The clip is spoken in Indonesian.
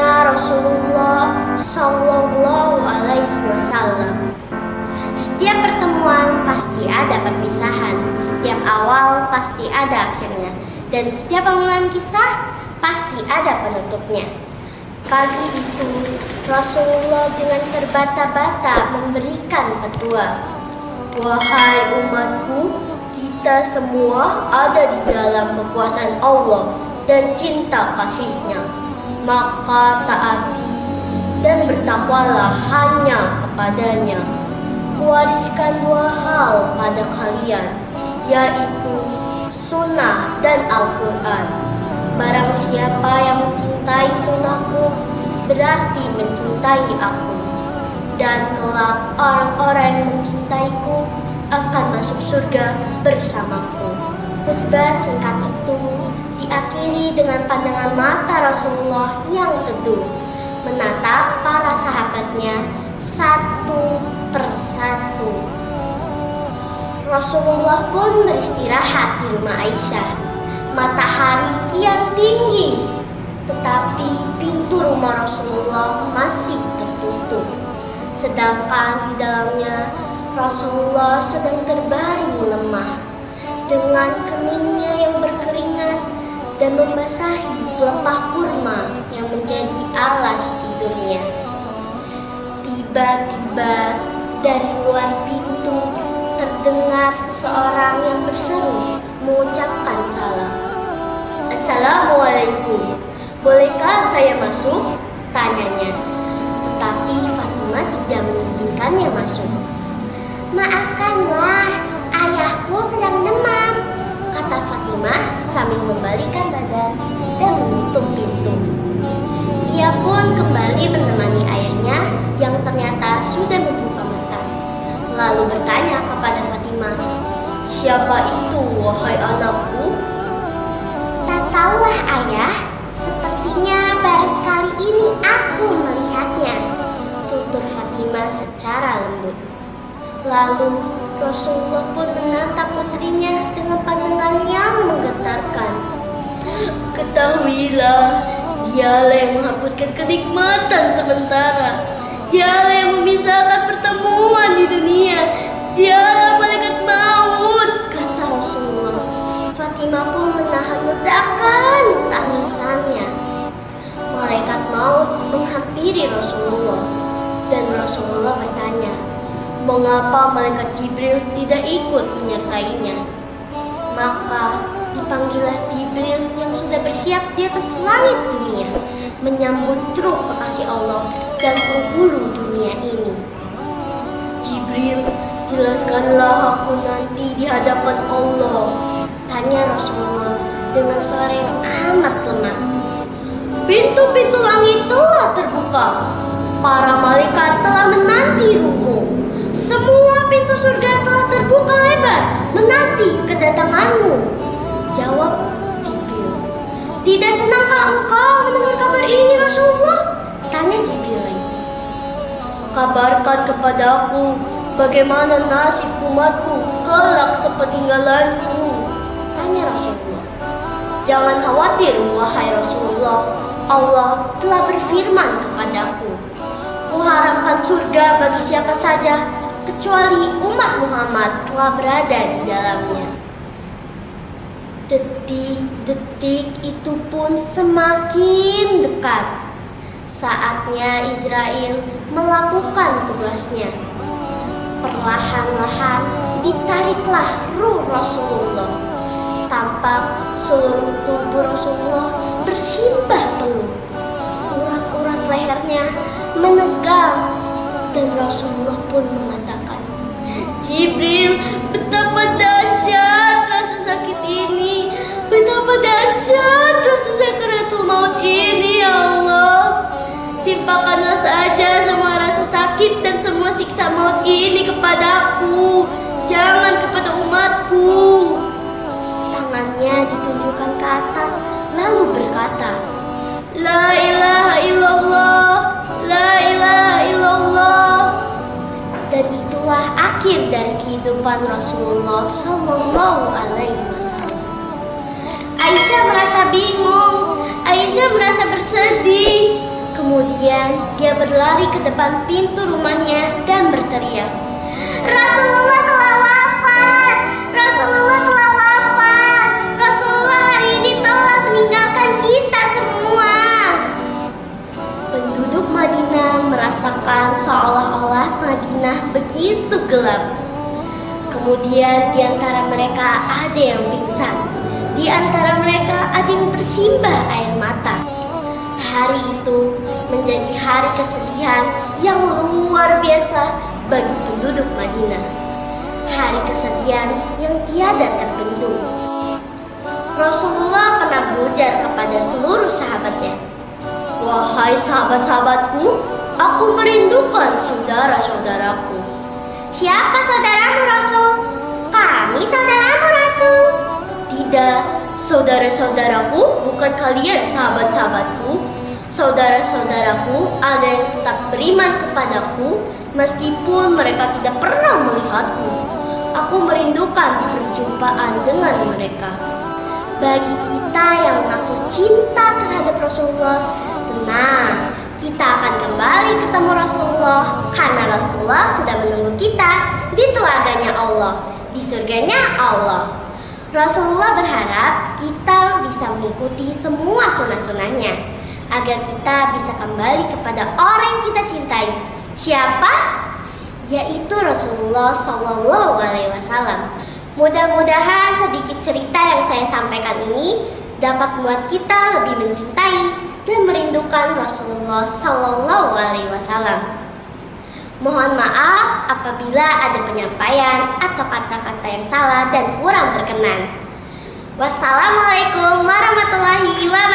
Tanya Rasulullah Sallallahu Alaihi Wasallam. Setiap pertemuan pasti ada perpisahan, setiap awal pasti ada akhirnya, dan setiap pengulangan kisah pasti ada penutupnya. Pagi itu Rasulullah dengan terbata-bata memberikan petua. Wahai umatku, kita semua ada di dalam kekuasaan Allah dan cinta kasih-Nya. Maka taati dan bertakwalah hanya kepadanya. Kuwariskan dua hal pada kalian, yaitu sunnah dan Al-Quran. Barang siapa yang mencintai sunnahku, berarti mencintai aku. Dan kelak orang-orang yang mencintaiku akan masuk surga bersamaku. Khutbah singkat itu diakhiri dengan pandangan mata Rasulullah yang teduh, menatap para sahabatnya satu persatu. Rasulullah pun beristirahat di rumah Aisyah. Matahari kian tinggi, tetapi pintu rumah Rasulullah masih tertutup. Sedangkan di dalamnya Rasulullah sedang terbaring lemah dengan keningnya yang berkeringat dan membasahi pelepah kurma yang menjadi alas tidurnya. Tiba-tiba dari luar pintu terdengar seseorang yang berseru mengucapkan salam. Assalamualaikum, bolehkah saya masuk? Tanyanya. Tetapi Fatimah tidak mengizinkannya masuk. Maafkanlah, ayahku sedang demam, kata Fatimah sambil membalikkan badan dan menutup pintu. Ia pun kembali menemani ayahnya yang ternyata sudah membuka mata. Lalu bertanya kepada Fatimah, siapa itu wahai anakku? Tak tahulah ayah, sepertinya baru sekali ini aku melihatnya, tutur Fatimah secara lembut. Lalu Rasulullah pun menatap putrinya dengan pandangan yang menggetarkan. Ketahuilah, dialah yang menghapuskan kenikmatan sementara. Dialah yang memisahkan pertemuan di dunia. Dialah malaikat maut, kata Rasulullah. Fatimah pun menahan ledakan tangisannya. Malaikat maut menghampiri Rasulullah dan Rasulullah bertanya, mengapa malaikat Jibril tidak ikut menyertainya? Maka dipanggillah Jibril yang sudah bersiap di atas langit dunia, menyambut ruh kekasih Allah dan penghulu dunia ini. Jibril, jelaskanlah aku nanti di hadapan Allah, tanya Rasulullah dengan suara yang amat lemah. Pintu-pintu langit telah terbuka, para malaikat telah menanti ruhmu. Semua pintu surga telah terbuka lebar menanti kedatanganmu, jawab Jibril. Tidak senangkah engkau mendengar kabar ini Rasulullah? Tanya Jibril lagi. Kabarkan kepadaku bagaimana nasib umatku kelak sepeninggalanku, tanya Rasulullah. Jangan khawatir wahai Rasulullah, Allah telah berfirman kepadaku, kuharamkan surga bagi siapa saja kecuali umat Muhammad telah berada di dalamnya. Detik-detik itu pun semakin dekat. Saatnya Israel melakukan tugasnya. Perlahan-lahan ditariklah ruh Rasulullah. Tampak seluruh tubuh Rasulullah bersimbah peluh. Urat-urat lehernya menegang dan Rasulullah pun mengatakan, Jibril, betapa dahsyat rasa sakit ini, betapa dahsyat rasa sakaratul maut ini, ya Allah. Timpakanlah saja semua rasa sakit dan semua siksa maut ini kepadaku, jangan kepada umatku. Tangannya ditunjukkan ke atas lalu berkata, La ilaha illallah, la ilaha illallah. Dan itulah akhir dari kehidupan Rasulullah Sallallahu Alaihi Wasallam. Aisyah merasa bingung, Aisyah merasa bersedih. dia berlari ke depan pintu rumahnya dan berteriak, "Rasulullah telah wafat! Rasulullah telah wafat! Rasulullah hari ini telah meninggalkan kita semua!" Penduduk Madinah merasakan seolah-olah Madinah begitu gelap. Kemudian di antara mereka ada yang pingsan. Di antara mereka ada yang bersimbah air mata. Hari itu menjadi hari kesedihan yang luar biasa bagi penduduk Madinah. Hari kesedihan yang tiada terbendung. Rasulullah pernah berujar kepada seluruh sahabatnya, "Wahai sahabat-sahabatku, aku merindukan saudara-saudaraku." "Siapa saudaramu, Rasul?" "Kami saudaramu, Rasul." "Tidak, saudara-saudaraku bukan kalian sahabat-sahabatku. Saudara-saudaraku ada yang tetap beriman kepadaku meskipun mereka tidak pernah melihatku. Aku merindukan perjumpaan dengan mereka." Bagi kita yang mengaku cinta terhadap Rasulullah, tenang, kita akan kembali ketemu Rasulullah karena Rasulullah sudah menunggu kita di telaganya Allah, di surganya Allah. Rasulullah berharap kita bisa mengikuti semua sunnah-sunnahnya agar kita bisa kembali kepada orang yang kita cintai. Siapa? Yaitu Rasulullah SAW. Mudah-mudahan sedikit cerita yang saya sampaikan ini dapat membuat kita lebih mencintai dan merindukan Rasulullah SAW. Mohon maaf apabila ada penyampaian atau kata-kata yang salah dan kurang berkenan. Wassalamualaikum warahmatullahi wabarakatuh.